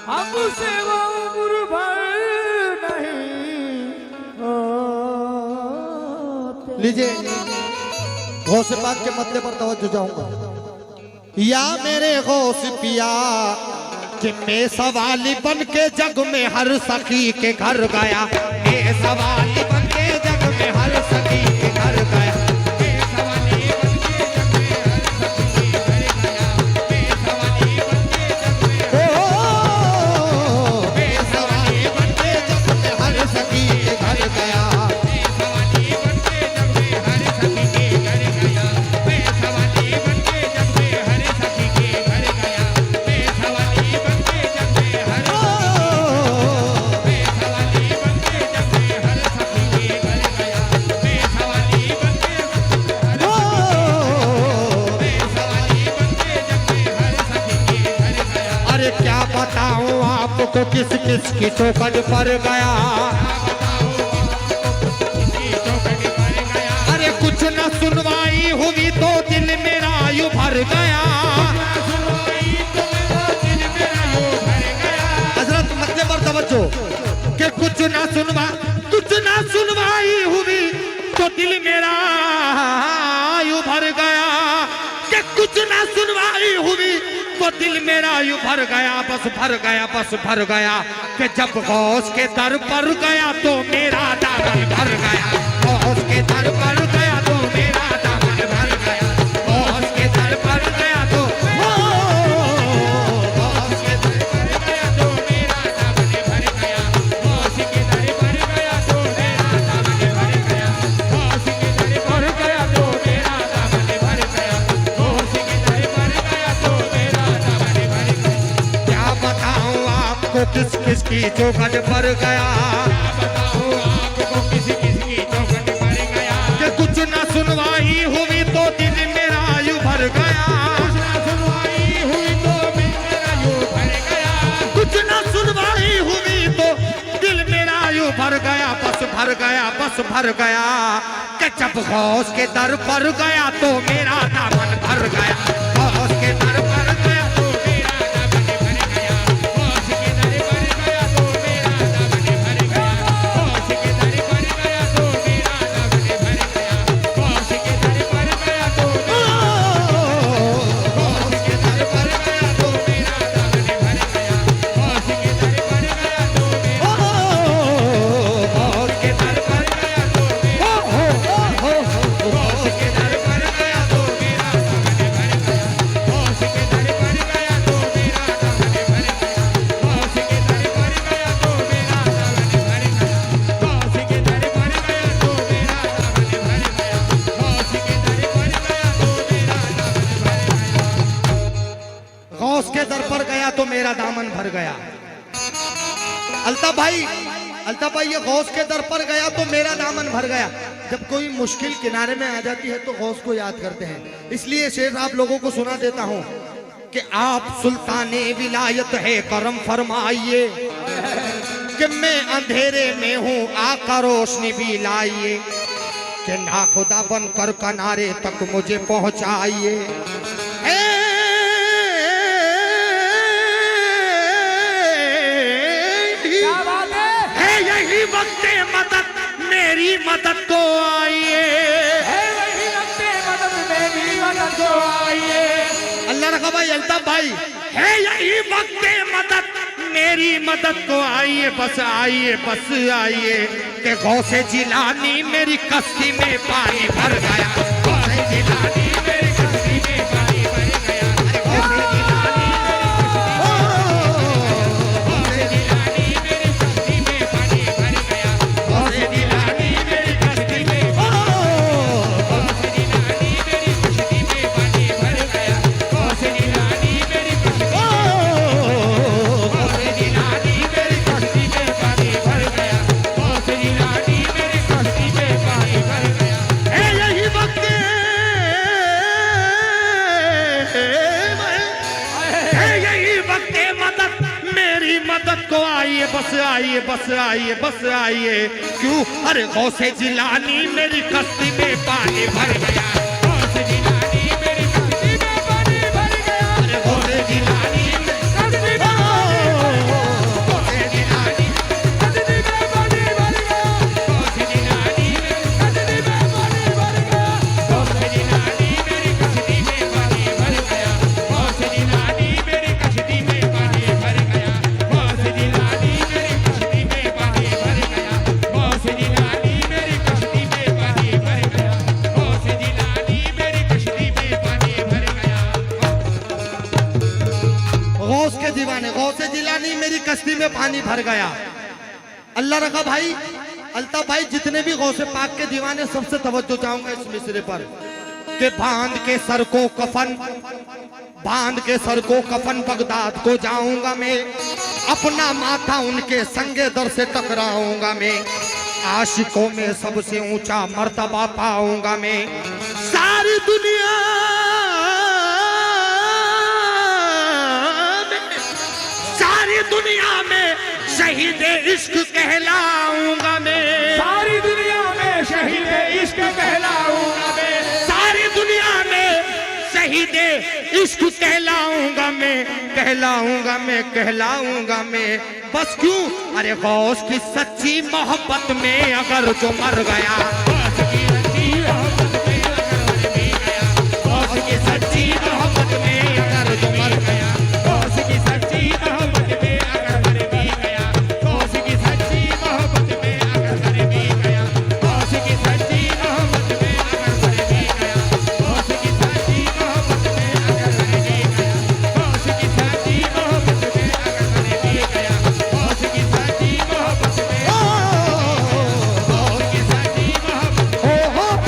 हमसे वो उम्र भर नहीं होते। लीजिए गौस पाक के मतले पर तवज्जो जाऊंगा। या मेरे गौस पिया कि मैं सवाली बन के जग में हर सखी के घर गया, मैं सवाली बन के जग में हर सखी के घर गया, मैं सवाली बन के जग में हर सखी के घर गया, मैं सवाली बन के जग में मैं सवाली बन के जग में हर सखी के घर गया, मैं सवाली बन के जग में हर सखी के घर गया, मैं सवाली बन के जग में हर सखी के घर गया, मैं सवाली बन के जग में हर मैं सवाली बन के जग में हर सखी के घर गया, मैं सवाली बन के मैं सवाली बन के जग में हर सखी के घर गया। अरे क्या बताऊं आपको किस किस की चौखट पर गया, अरे कुछ न सुनवाई हुई तो दिल मेरा यूं भर गया, हजरत मतलब पर तवज्जो कि कुछ ना सुनवाई हुई तो दिल मेरा यूं भर गया, कि कुछ ना सुनवाई हुई तो दिल मेरा यूं भर गया, बस भर गया कि जब गौस के दर पर गया तो मेरा दामन भर गया, गौस के दर पर गया तो मेरा दामन भर गया, गौस के दर पर गया तो गौस के दर पर गया तो मेरा दामन भर गया, गौस के दर पर गया तो मेरा दामन भर गया, गौस के दर पर गया तो मेरा दामन भर गया, गौस के दर पर गया तो मेरा दामन भर गया। क्या बताऊं आपको किस किस की चौखट पर गया, कि कुछ न सुनवाई हुई तो दिल मेरा यूं भर गया, कुछ न सुनवाई हुई तो मेरा यूं भर गया, कुछ न सुनवाई हुई तो दिल मेरा यूं भर गया, बस भर गया कि जब गौस के दर पर गया तो मेरा दामन भर गया, गौस के दर पर गया तो मेरा दामन भर गया, गौस के दर पर गया तो मेरा दामन भर गया, गौस के दर पर गया तो मेरा दामन भर गया, गौस के दर पर गया तो गौस के दर पर गया तो मेरा दामन भर गया, गौस के दर पर गया तो मेरा गौस के दर पर गया तो गौस के दर पर गया तो मेरा दामन भर गया, गौस के दर पर गया तो मेरा दामन भर गया, गौस के दर पर गया तो मेरा दामन भर गया, गौस के दर पर गया तो मेरा दामन भर गया, गौस के दर पर गया तो मेरा दामन भर गया, गौस के दर पर गया तो मेरा दामन भर गया। अल्ताफ भाई ये गौस के दर पर गया तो मेरा दामन भर गया। जब कोई मुश्किल किनारे में आ जाती है तो गौस को याद करते हैं, इसलिए शेर आप लोगों को सुना देता हूं कि आप सुल्ताने विलायत है करम फरमाइए, कि मैं अंधेरे में हूं आका रोशनी भी लाइए, कि ना खुदा बनकर किनारे तक मुझे पहुंचाइए। यही वक्त मदद मेरी मदद को आइए, अल्लाह रखा भाई अल्ताफ भाई, है यही वक्त मदद मेरी मदद को आइए, बस आइए कि गौसे जिलानी मेरी कश्ती में पानी भर गया, गौसे जिलानी मेरी कश्ती में पानी भर गया, गौसे जिलानी बस आइए क्यों, अरे गौसे जिलानी मेरी कश्ती में पानी भर गया, गौसे जिलानी मेरी कश्ती में पानी भर गया, अरे गौसे जिलानी मेरी कश्ती में पानी भर गया। मेरी कश्ती में पानी भर गया। अल्लाह रखा भाई, अल्ताफ भाई, जितने भी गौसे पाक के दीवाने सबसे तवज्जो चाहूंगा इस मिसरे पर कि बांध के सर को कफन बगदाद को जाऊंगा मैं, अपना माथा उनके संगे दर से टकराऊंगा मैं, आशिकों में सबसे ऊंचा मर्तबा पाऊंगा मैं, सारी दुनिया में शहीद इश्क कहलाऊंगा मैं, सारी दुनिया में शहीद इश्क कहलाऊंगा मैं, सारी दुनिया में शहीद इश्क कहलाऊंगा मैं, बस क्यों? अरे गौस की सच्ची मोहब्बत में अगर जो मर गया, गौस की सच्ची मोहब्बत में अगर जो मर गया, गौस की सच्ची मोहब्बत में अगर मर भी गया, गौस की सच्ची मोहब्बत में अगर मर भी गया, गौस की सच्ची मोहब्बत में अगर मर भी गया, गौस की सच्ची मोहब्बत में अगर मर भी गया, गौस की सच्ची मोहब्बत में अगर मर भी गया, गौस की सच्ची मोहब्बत में, गौस की सच्ची मोहब्बत में,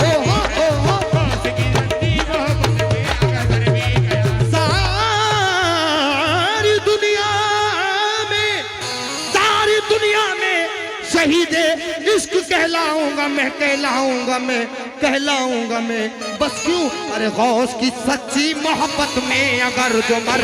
गौस की सच्ची मोहब्बत में अगर मर भी गया, सारी दुनिया में शहीद इश्क कहलाऊंगा मैं, बस क्यों? अरे गौस की सच्ची मोहब्बत में अगर जो मर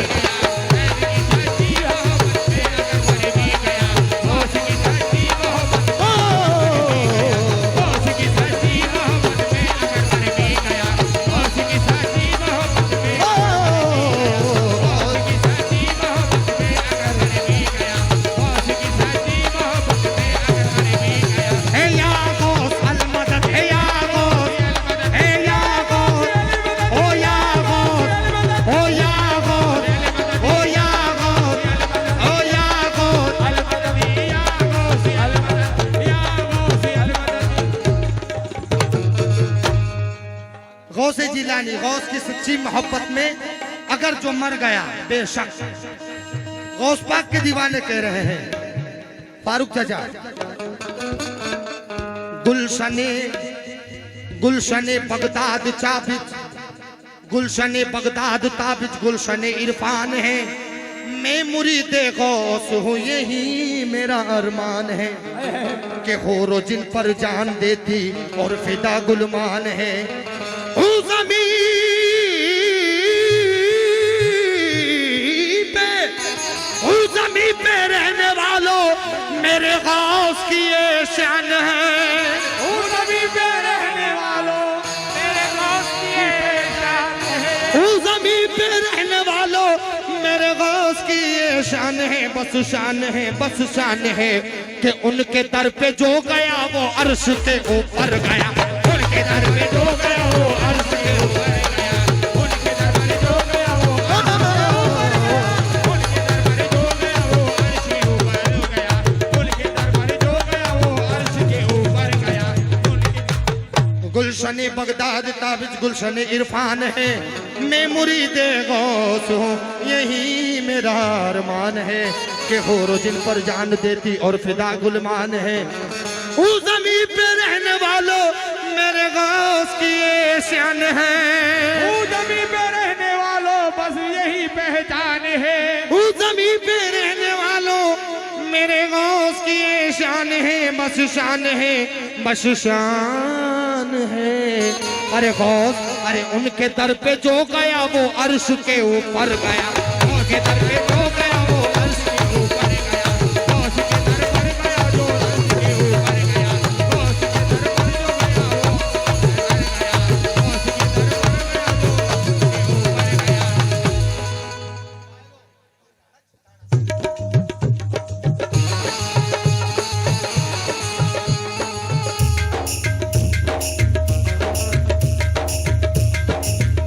गौसे जिलानी, गौस की सच्ची मोहब्बत में अगर जो मर गया, बेशक गौस पाक के दीवाने कह रहे हैं। फारूक चाचा, गुलशने बगदाद चाबिज, गुलशने बगदाद ताबिज, गुलशने इरफान है, मैं मुरीदे गौस हूँ, यही मेरा अरमान है कि होरो जिन पर जान देती और फिदा गुलमान है। ज़मीन पे रहने वालों मेरे गौस की ये शान है, ज़मीन पे रहने वालों मेरे गौस की ये शान है, ज़मीन पे रहने वालों मेरे गौस की ये शान है, बस शान है कि उनके दर पे जो गया वो अर्श के ऊपर गया, उनके दर पे जो गया वो अर्श के ऊपर गया, उनके दरबार जो गया वो अर्श के ऊपर गया, उनके दरबार जो गया वो अर्श के ऊपर गया, उनके दरबार जो गया वो अर्श के ऊपर गया, गुलशन बगदाद ताबिज गुलशन इरफान है, मैं मुरीदे गौस हूँ, यही मेरा अरमान है कि होरो जिन पर जान देती और फिदा गुलमान है। उस ज़मीन पे रहने वालों मेरे गौस की ये शान है, ज़मीन पे रहने वालों बस यही पहचान है, उस ज़मीन पे रहने वालों मेरे गौस की ये शान है, बस शान है। अरे गौस, अरे उनके दर पे जो गया वो अर्श के ऊपर गया, उनके दर पे जो गया वो अर्श के ऊपर गया, गौस के दर पर गया जो अर्श के ऊपर गया, गौस के दर पर जो गया वो अर्श के ऊपर गया, गौस के दर पर गया जो अर्श के ऊपर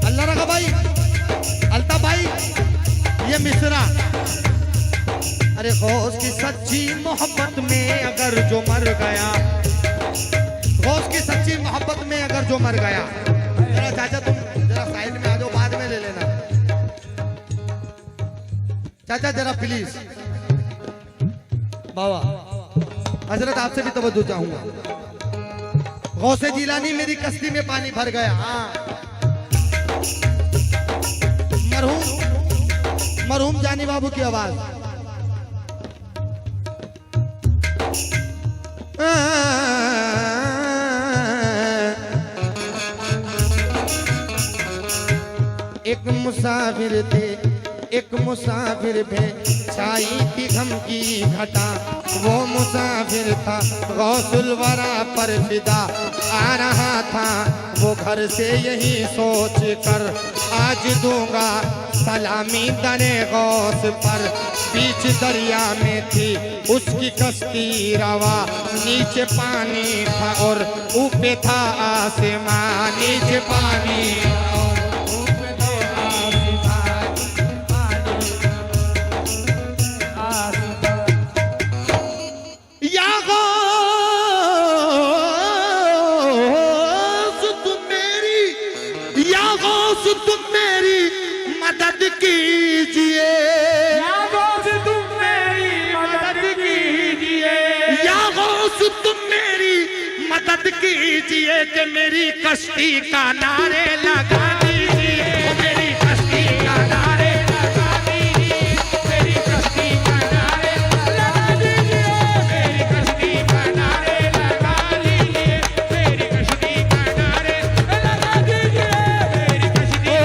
अल्लाह रखा भाई, अल्ताफ भाई, ये मिसरा। अरे गौस की सच्ची मोहब्बत में अगर जो मर गया, गौस की सच्ची मोहब्बत में अगर जो मर गया, जरा चाचा तुम जरा साइड में आ जाओ, बाद में ले लेना चाचा, जरा प्लीज। बाबा हजरत आपसे भी तवज्जो चाहूंगा। गौसे जिलानी मेरी कश्ती में पानी भर गया। हाँ मरहूम जानी बाबू की आवाज। एक मुसाफिर थे, एक मुसाफिर भे छाई थी गम की घटा। वो मुसाफिर था गौसुल वरा पर फिदा। आ रहा था वो घर से यही सोच कर, आज दूंगा सलामी दरे गौस पर। बीच दरिया में थी उसकी कश्ती रवा, नीचे पानी था और ऊपर था आसमान। नीचे पानी मदद कीजिए, या गौस तुम मेरी मदद कीजिए, या गौस तुम मेरी मदद कीजिए कि मेरी कश्ती का नारे लगा दीजिए। मेरी कश्ती का नारे लगा दीजिए, मेरी कश्ती का नारे लगा दीजिए, मेरी कश्ती का नारे लगा दीजिए, मेरी कश्ती का नारे लगा दीजिए, मेरी कश्ती।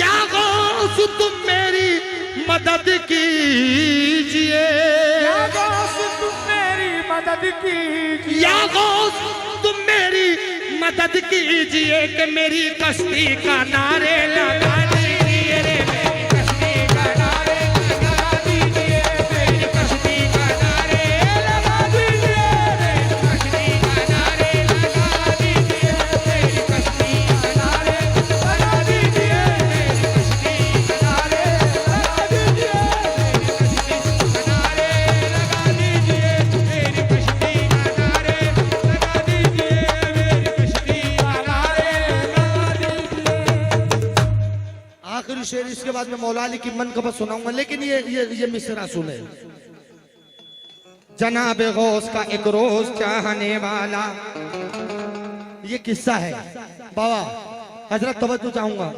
या गौस तुम मेरी मदद कीजिए, या गौस तुम मेरी मदद कीजिए, या गौस तुम मेरी मदद कीजिए कि मेरी कश्ती का नारे लगा दीजिए। मेरी कश्ती का नारे लगा दीजिए, मेरी कश्ती का नारे लगा दीजिए, मेरी कश्ती का नारे लगा दीजिए, मेरी कश्ती का नारे लगा दीजिए, मेरी कश्ती का नारे लगा दीजिए, मेरी कश्ती का नारे लगा दीजिए, मेरी कश्ती का नारे लगा दीजिए। आखिरी शेर, इसके बाद मैं मौला अली की मनक़बत सुनाऊंगा, लेकिन ये मिसरा सुने। जनाब गौस का एक रोज चाहने वाला, ये किस्सा है बाबा। हजरत तवज्जो चाहूंगा,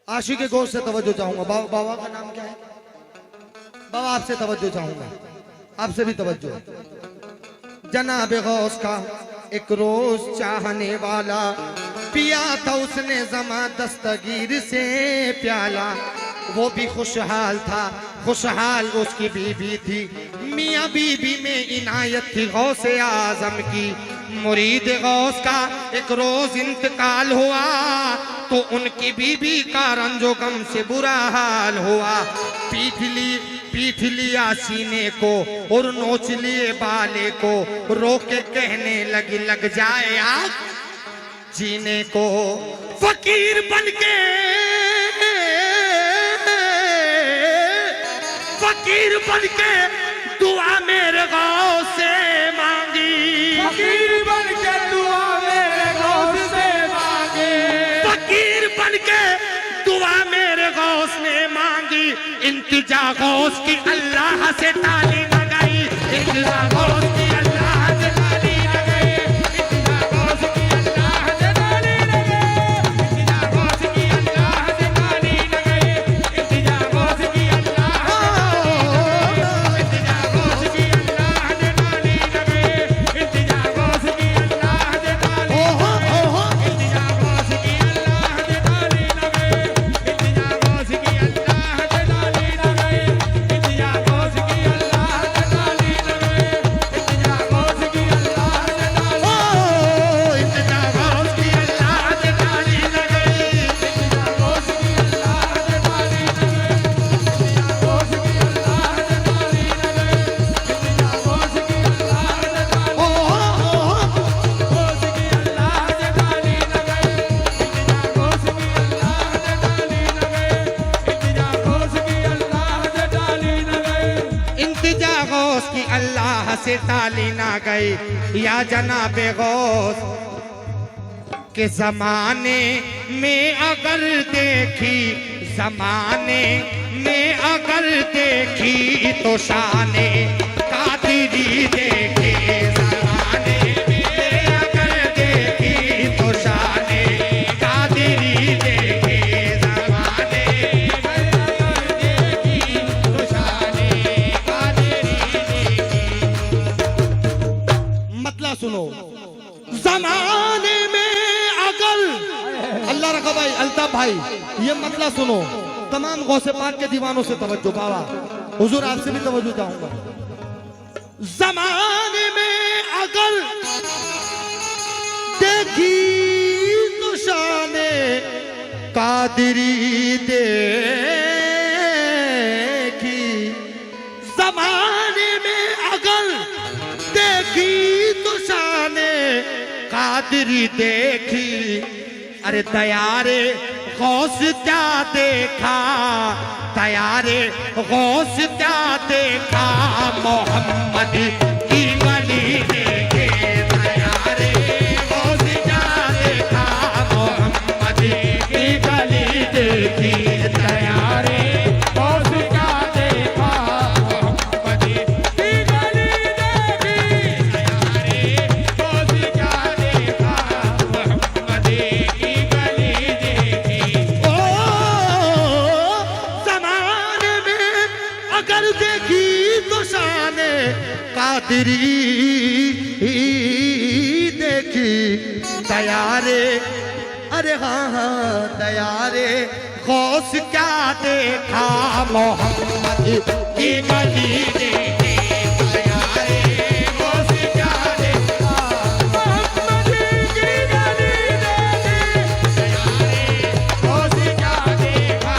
आशिक गौस से तवज्जो चाहूंगा। बाबा का नाम क्या है? बाबा आपसे तवज्जो चाहूंगा, आपसे भी तवज्जो। जनाब गौस का एक रोज चाहने वाला, पिया था उसने ज़मा दस्तगीर से प्याला। वो भी खुशहाल था, खुशहाल उसकी बीबी थी। मियाँ बीबी में इनायत थी गौसे आजम की। मुरीद गौस का एक रोज इंतकाल हुआ तो उनकी बीबी का रंजो गम से बुरा हाल हुआ। पीठ लिया सीने को और नोच लिए बाले को, रो के कहने लगी लग जाए आग जीने को। फकीर बनके दुआ मेरे गौस से मांगी। फकीर बन के दुआ मेरे गौस से मांगे, फकीर बनके दुआ मेरे गौस ने मांगी। इंतजा गौस की अल्लाह से ताली न गई, इंतजा गौस की अल्लाह से ताली न गई, इंतजा गौस की अल्लाह से ताली न गई, इंतजा गौस की अल्लाह से ताली न गई, इंतजा गौस की अल्लाह, इंतजा गौस की अल्लाह से ताली न गई, इंतजा गौस की अल्लाह से ताली न गई, इंतजा गौस की अल्लाह से ताली न गई, इंतजा गौस की अल्लाह से ताली न गई, इंतजा गौस की अल्लाह से ताली न गई, इंतजा गौस की अल्लाह से ताली, ओ इंतजा गौस की अल्लाह से ताली न गई, इंतजा गौस की अल्लाह से ताली न गई, इंतजा गौस की अल्लाह से ताली न गई, इंतजा गौस की अल्लाह से ताली, ओ गौस की अल्लाह से ताली न गई, इंतजा गौस की अल्लाह से ताली न गई, इंतजा गौस की अल्लाह से ताली न गई, इंतजा गौस की अल्लाह से ताली ना गई। या जनाबे गौस के जमाने में अगर देखी, जमाने में अगर देखी तो शाने कादिरी देखी, जमाने में अगर देखी तो शाने कादिरी देखी, जमाने में अगर देखी तो शाने कादिरी देखी। मतलब सुनो, जमाने में अगर, अल्लाह रखा भाई, अल्ताफ भाई, ये मतलब सुनो, तमाम गौसे पाक के दीवानों से तवज्जो, बाबा हुजूर आपसे भी तवज्जो चाहूंगा। जमाने में अगर देखी तो शाने कादिरी देखी, जमाने में अगर देखी तो शाने कादिरी देखी। अरे तैयारे गौस क्या देखा, तैयारे गौस क्या देखा, मोहम्मद की गली देखे, तैयारे गौस क्या देखा, मोहम्मद की गली देखी, तैयारे गौस क्या देखा, मोहम्मद की गली देखी, तैयारे गौस क्या देखा, मोहम्मद की गली देखी। ओ ज़माने में अगर देखी तो शाने कादिरी देखी, तैयारे, अरे हाँ हाँ तैयारे गौस क्या देखा, मोहम्मद की गली देखी, तैयारे गौस क्या देखा, मोहम्मद की गली देखी, तैयारे गौस क्या देखा,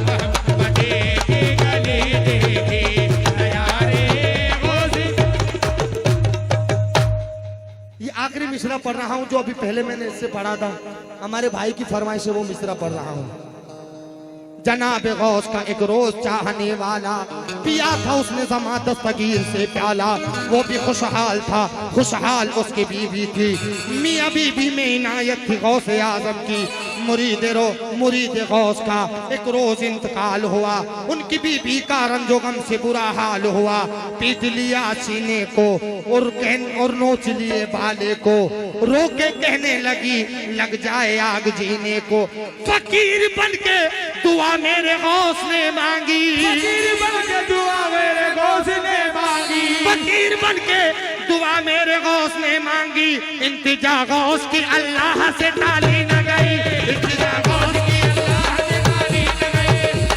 मोहम्मद की गली देखी, तैयारे गौस। ये आखिरी मिसरा पढ़ रहा हूँ जो अभी पहले मैंने इससे पढ़ा था, हमारे भाई की फरमाइश से वो मिसरा पढ़ रहा हूँ। जनाब गौस का एक रोज चाहने वाला पिया था उसने जमा दस्तगीर से प्याला, वो भी खुशहाल था, खुशहाल उसकी बीवी थी, मियां बीबी में इनायत थी गौस आजम की। मुरीद गौस का एक रोज इंतकाल हुआ, उनकी बीबी का रंजो गम से बुरा हाल हुआ, पीट लिया सीने को और नोच लिए बाले को, रो के कहने लगी लग जाए आग जीने को। फकीर बन के दुआ मेरे गौस ने मांगी, फकीर बन के दुआ मेरे गौस ने मांगी, फकीर बन के दुआ मेरे गौस ने मांगी। इंतजा गौस की अल्लाह से टाली न गई, इंतजा गौस की अल्लाह से टाली न गई,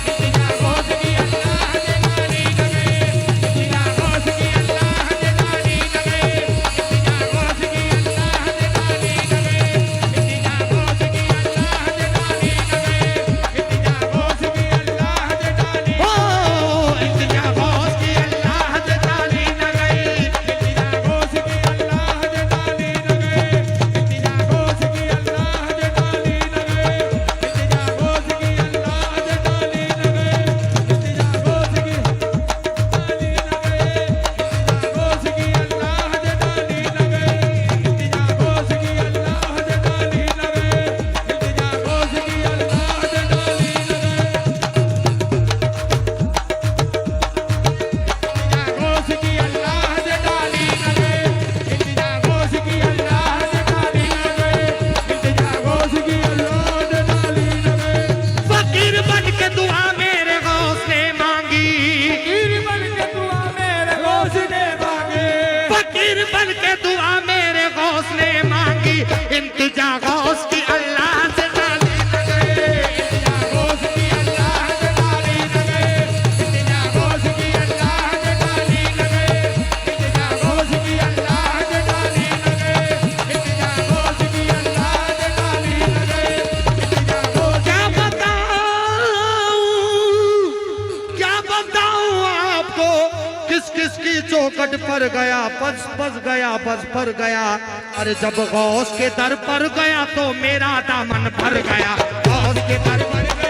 इंतजा गौस की अल्लाह से टाली न गई, इंतजा गौस की अल्लाह से टाली न गई, इंतजा गौस की अल्लाह से टाली न गई, इंतजा गौस की अल्लाह से टाली न गई, इंतजा गौस की अल्लाह से टाली, ओ इंतजा गौस की अल्लाह से टाली न गई, इंतजा गौस की अल्लाह से टाली न गई, इंतजा गौस की अल्लाह से टाली न गई, इंतजा गौस की अल्लाह से टाली न गई, इंतजा गौस की टाली न गई। फकीर बन के दुआ मेरे गौस ने मांगी, फकीर बन के दुआ मेरे गौस ने मांगी, फकीर बन के दुआ मेरे गौस ने मांगी। इंतजा गौस की अल्लाह से टाली न गई, इंतजा गौस की अल्लाह से टाली न गई, इंतजा गौस की अल्लाह से टाली न गई, इंतजा गौस की अल्लाह से टाली न गई, इंतजा गौस की अल्लाह से टाली न गई, इंतजा गौस। क्या बताऊं आपको किस किस की चौखट पर गया, बस गया, बस पर गया। अरे जब गौस के दर पर गया तो मेरा दामन भर गया, गौस के दर पर गया